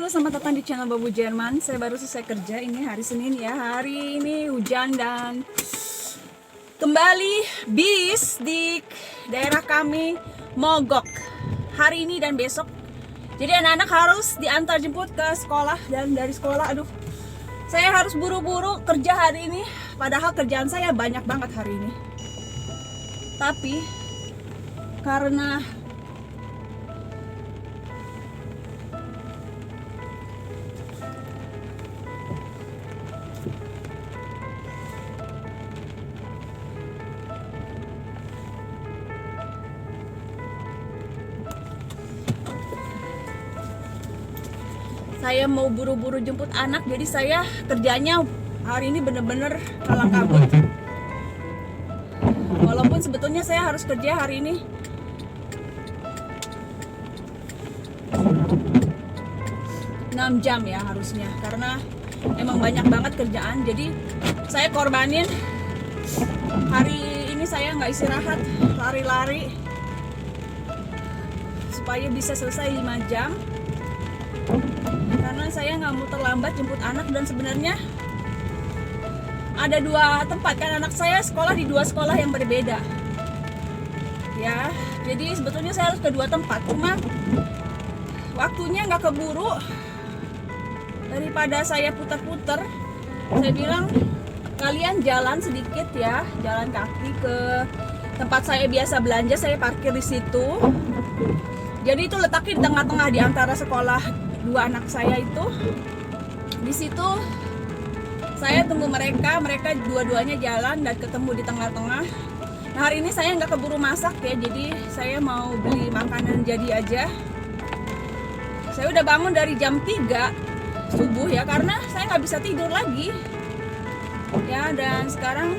Halo, selamat datang di channel Babu Jerman. Saya baru selesai kerja. Ini hari Senin ya. Hari ini hujan dan kembali bis di daerah kami mogok hari ini dan besok. Jadi anak-anak harus diantar jemput ke sekolah, dan dari sekolah, saya harus buru-buru kerja hari ini. Padahal kerjaan saya banyak banget hari ini. Tapi karena saya mau buru-buru jemput anak, jadi saya kerjanya hari ini bener-bener kalang kabut. Walaupun sebetulnya saya harus kerja hari ini 6 jam ya harusnya, karena emang banyak banget kerjaan. Jadi saya korbanin hari ini, saya nggak istirahat, lari-lari supaya bisa selesai 5 jam. Karena saya nggak mau terlambat jemput anak, dan sebenarnya ada 2 tempat kan, anak saya sekolah di 2 sekolah yang berbeda ya. Jadi sebetulnya saya harus ke 2 tempat, cuma waktunya nggak keburu. Daripada saya putar-putar, saya bilang kalian jalan sedikit ya, jalan kaki ke tempat saya biasa belanja. Saya parkir di situ. Jadi itu letaknya di tengah-tengah di antara sekolah 2 anak saya itu. Di situ saya tunggu mereka dua-duanya jalan dan ketemu di tengah-tengah. Nah, hari ini saya nggak keburu masak ya, jadi saya mau beli makanan jadi aja. Saya udah bangun dari jam 3 subuh ya, karena saya nggak bisa tidur lagi ya. Dan sekarang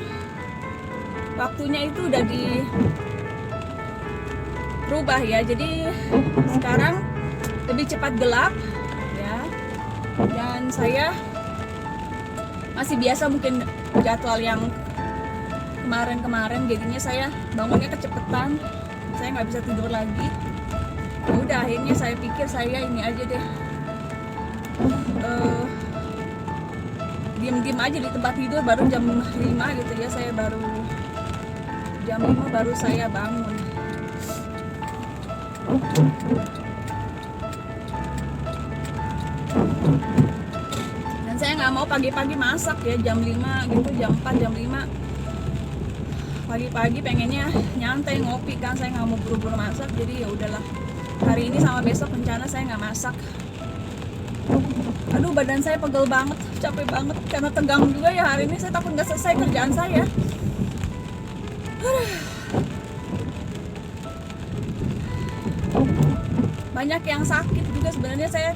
waktunya itu udah dirubah ya, jadi sekarang lebih cepat gelap ya. Dan saya masih biasa mungkin jadwal yang kemarin-kemarin, jadinya saya bangunnya kecepetan, saya nggak bisa tidur lagi. Ya udah, akhirnya saya pikir saya ini aja deh, diem-diem aja di tempat tidur. Baru jam 5 gitu ya, saya baru jam 5 baru saya bangun. Dan saya nggak mau pagi-pagi masak ya, jam 5 gitu, jam 4, jam 5 pagi-pagi pengennya nyantai ngopi kan. Saya nggak mau buru-buru masak, jadi ya udahlah, hari ini sama besok rencana saya nggak masak. Aduh, badan saya pegel banget, capek banget karena tegang juga ya hari ini. Saya takut nggak selesai kerjaan saya. Banyak yang sakit juga sebenarnya. Saya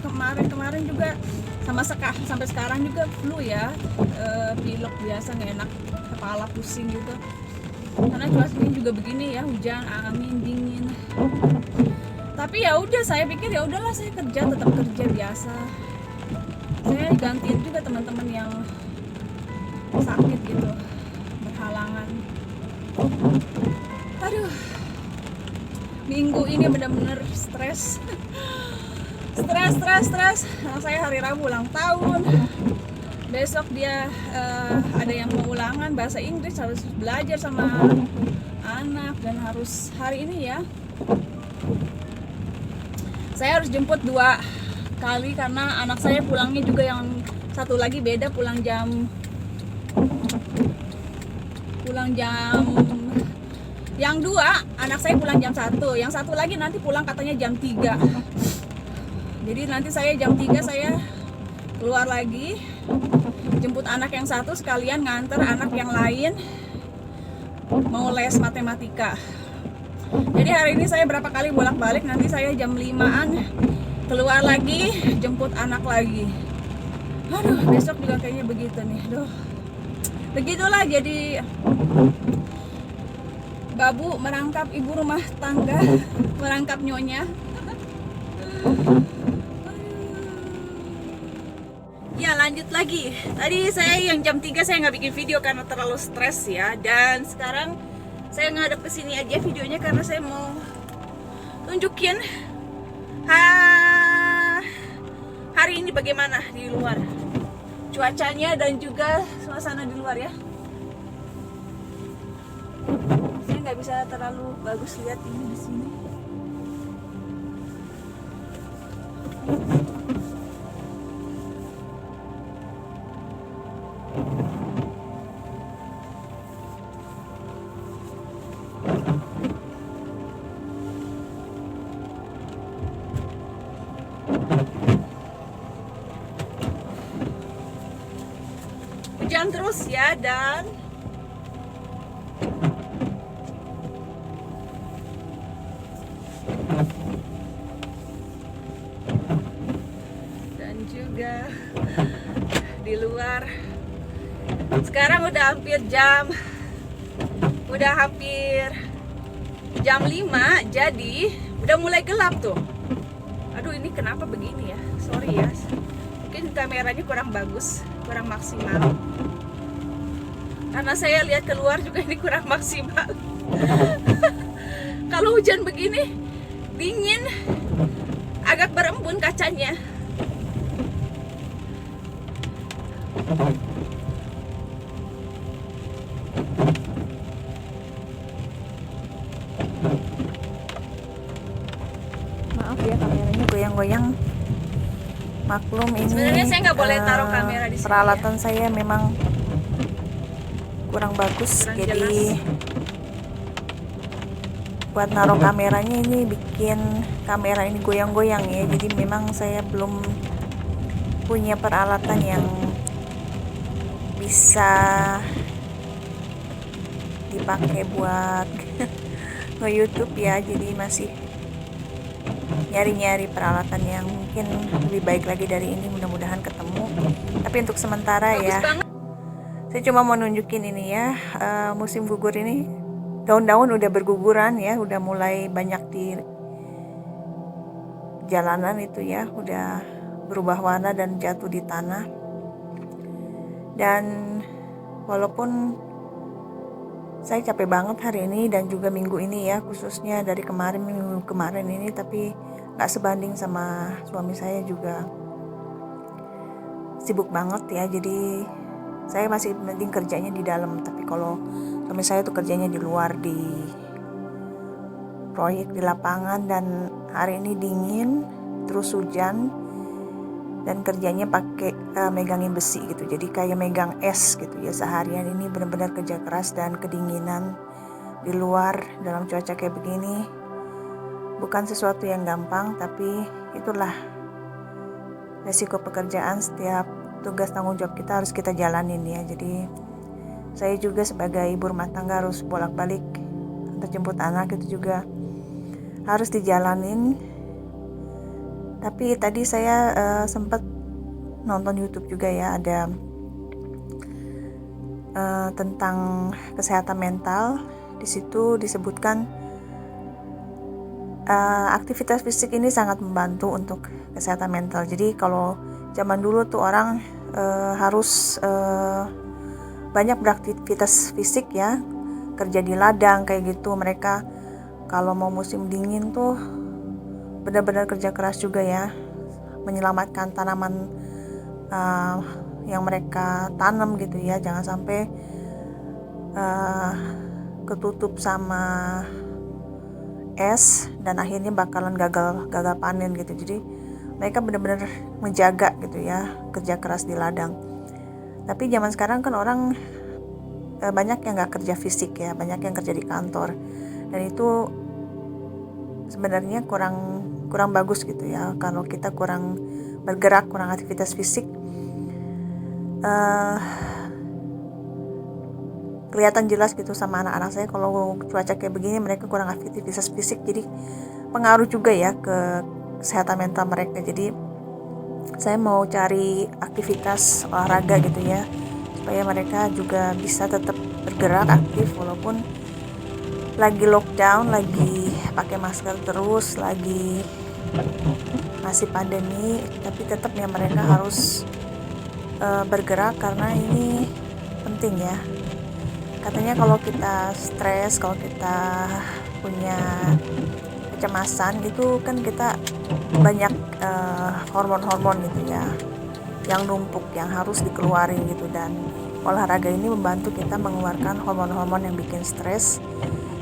kemarin juga sampai sekarang juga flu ya, pilek biasa, nggak enak, kepala pusing gitu. Karena cuacanya juga begini ya, hujan, angin, dingin. Tapi ya udah, saya pikir ya udahlah, saya tetap kerja biasa. Saya gantiin juga teman-teman yang sakit gitu, berhalangan. Aduh, minggu ini benar-benar stres. Stres. Anak saya hari Rabu ulang tahun. Besok dia ada yang mau ulangan bahasa Inggris, harus belajar sama anak, dan harus hari ini ya. Saya harus jemput 2 kali karena anak saya pulangnya juga, yang satu lagi beda, pulang jam yang 2 anak saya pulang jam 1, yang satu lagi nanti pulang katanya jam 3. Jadi nanti saya jam 3 saya keluar lagi jemput anak yang satu, sekalian nganter anak yang lain mau les matematika. Jadi hari ini saya berapa kali bolak-balik, nanti saya jam 5-an keluar lagi jemput anak lagi. Aduh, besok juga kayaknya begitu nih. Aduh, begitulah, jadi babu merangkap ibu rumah tangga, merangkap nyonya. Ya, lanjut lagi. Tadi saya yang jam 3 saya nggak bikin video karena terlalu stres ya. Dan sekarang saya ngadep ke sini aja videonya karena saya mau tunjukin hari ini bagaimana di luar cuacanya dan juga suasana di luar ya. Saya nggak bisa terlalu bagus lihat ini di sini. Hujan terus ya, dan juga di luar sekarang udah hampir jam 5, jadi udah mulai gelap tuh. Aduh, ini kenapa begini ya, sorry ya, mungkin kameranya kurang bagus, kurang maksimal, karena saya lihat keluar juga ini kurang maksimal. Kalau hujan begini dingin, agak berembun kacanya. Maaf ya, kameranya goyang-goyang. Maklum ini sebenarnya saya nggak boleh taruh kamera di sini. Peralatan ya, saya memang kurang bagus, kurang jadi jelas. Buat naruh kameranya ini bikin kamera ini goyang-goyang ya. Jadi memang saya belum punya peralatan yang bisa dipakai buat nge-YouTube ya, jadi masih nyari-nyari peralatan yang mungkin lebih baik lagi dari ini, mudah-mudahan ketemu. Tapi untuk sementara bagus ya banget. Saya cuma mau nunjukin ini ya, musim gugur ini daun-daun udah berguguran ya, udah mulai banyak di jalanan itu ya, udah berubah warna dan jatuh di tanah. Dan walaupun saya capek banget hari ini dan juga minggu ini ya, khususnya dari minggu kemarin ini, tapi gak sebanding sama suami saya juga sibuk banget ya. Jadi saya masih mending kerjanya di dalam, tapi kalau suami saya tuh kerjanya di luar, di proyek di lapangan, dan hari ini dingin terus hujan dan kerjanya pakai megangin besi gitu, jadi kayak megang es gitu ya. Seharian ini benar-benar kerja keras dan kedinginan di luar dalam cuaca kayak begini bukan sesuatu yang gampang, tapi itulah resiko pekerjaan. Setiap tugas tanggung jawab kita harus kita jalanin ya. Jadi saya juga sebagai ibu rumah tangga harus bolak-balik untuk jemput anak, itu juga harus dijalanin. Tapi tadi saya sempat nonton YouTube juga ya, ada tentang kesehatan mental. Di situ disebutkan aktivitas fisik ini sangat membantu untuk kesehatan mental. Jadi kalau zaman dulu tuh orang harus banyak beraktivitas fisik ya, kerja di ladang kayak gitu. Mereka kalau mau musim dingin tuh benar-benar kerja keras juga ya, menyelamatkan tanaman yang mereka tanam gitu ya, jangan sampai ketutup sama es dan akhirnya bakalan gagal panen gitu. Jadi mereka benar-benar menjaga gitu ya, kerja keras di ladang. Tapi zaman sekarang kan orang banyak yang nggak kerja fisik ya, banyak yang kerja di kantor, dan itu sebenarnya kurang bagus gitu ya. Kalau kita kurang bergerak, kurang aktivitas fisik, kelihatan jelas gitu sama anak-anak saya. Kalau cuaca kayak begini mereka kurang aktivitas fisik, jadi pengaruh juga ya ke kesehatan mental mereka. Jadi saya mau cari aktivitas olahraga gitu ya, supaya mereka juga bisa tetap bergerak aktif walaupun lagi lockdown, lagi pakai masker terus, lagi masih pandemi, tapi tetap ya mereka harus bergerak karena ini penting ya. Katanya kalau kita stres, kalau kita punya kecemasan gitu kan, kita banyak hormon-hormon gitu ya, yang numpuk, yang harus dikeluarin gitu. Dan olahraga ini membantu kita mengeluarkan hormon-hormon yang bikin stres,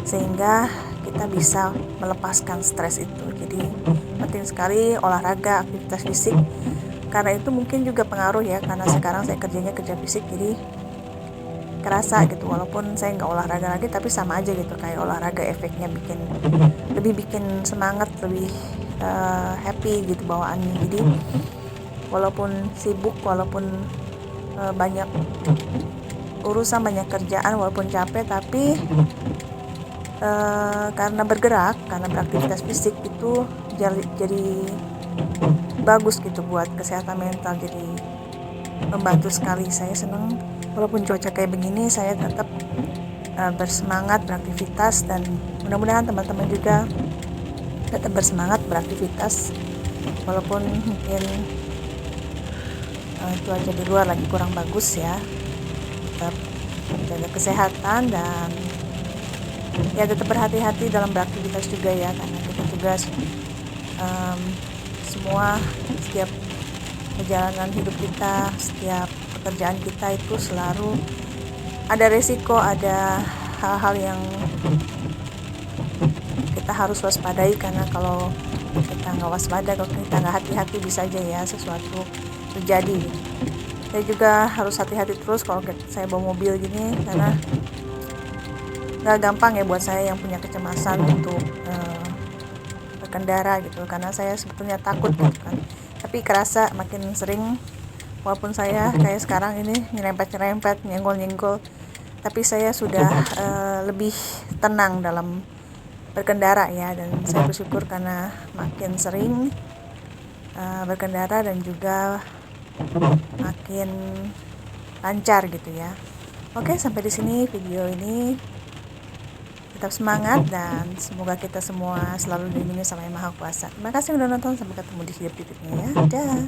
sehingga kita bisa melepaskan stres itu. Jadi penting sekali olahraga, aktivitas fisik, karena itu mungkin juga pengaruh ya, karena sekarang saya kerjanya kerja fisik, jadi kerasa gitu, walaupun saya nggak olahraga lagi tapi sama aja gitu, kayak olahraga efeknya lebih bikin semangat, lebih happy gitu bawaannya. Jadi walaupun sibuk, walaupun banyak urusan, banyak kerjaan, walaupun capek, tapi karena bergerak, karena beraktivitas fisik itu jadi bagus gitu buat kesehatan mental. Jadi membantu sekali. Saya senang walaupun cuaca kayak begini, saya tetap bersemangat beraktivitas, dan mudah-mudahan teman-teman juga tetap bersemangat beraktivitas walaupun mungkin cuaca di luar lagi kurang bagus ya. Tetap jaga kesehatan, dan ya tetap berhati-hati dalam beraktivitas juga ya, karena kita juga semua, setiap perjalanan hidup kita, setiap pekerjaan kita itu selalu ada resiko, ada hal-hal yang kita harus waspadai, karena kalau kita nggak waspada, kalau kita nggak hati-hati, bisa aja ya sesuatu terjadi. Saya juga harus hati-hati terus kalau saya bawa mobil gini, karena nggak gampang ya buat saya yang punya kecemasan untuk berkendara gitu, karena saya sebetulnya takut gitu kan. Tapi kerasa makin sering, walaupun saya kayak sekarang ini nyerempet-nyerempet, nyenggol-nyenggol, tapi saya sudah lebih tenang dalam berkendara ya. Dan saya bersyukur karena makin sering berkendara, dan juga makin lancar gitu ya. Oke, sampai di sini video ini. Tetap semangat, dan semoga kita semua selalu dilindungi sama Yang Maha Kuasa. Terima kasih udah nonton, sampai ketemu di video berikutnya ya. Dah.